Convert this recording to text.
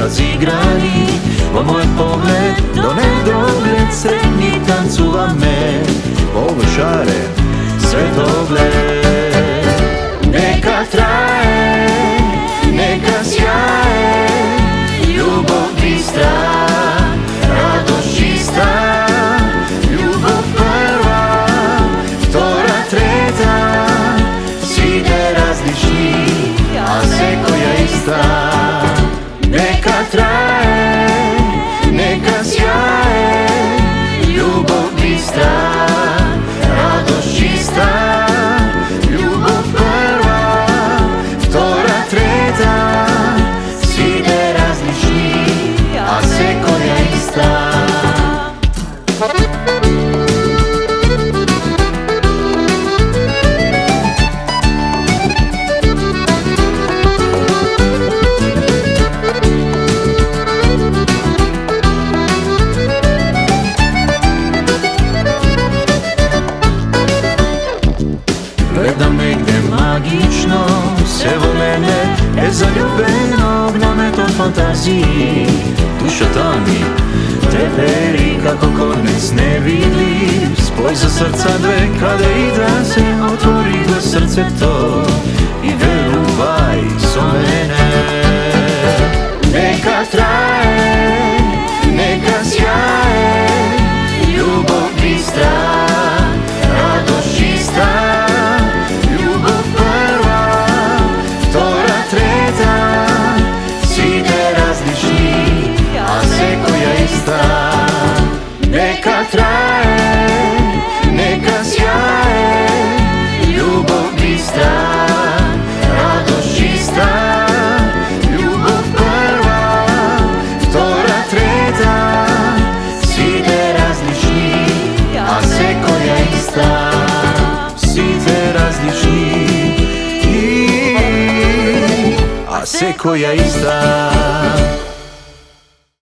razigrani, o moj pogled do nedogled sretni tancuva me, površare svetogled. Neka traje, neka sjaje, ljubav bistra, radost čista, ljubav prva, vtora, treta, svi ne različni, a sve koja ista. Neka traje, neka sjaje, ljubav bistra, radost čista, ljubav prva, vtora, treta, svi ne različni, a sve koja ista. Gledam negde magično, sve volene, zaljubenog na metod fantaziji. Duša tami, teperi kako kornec nevidljiv, spoj za srca dve kada i da se otvori do srce to i veruvaj so mene. Neka traje, neka sjaje, ljubav bistra, radost čista, neka traje, neka sjaje, ljubav bistra, radost čista, ljubav prva, vtora, treta, svi nerazlični, a sve koja ista. Svi nerazlični, a sve koja ista.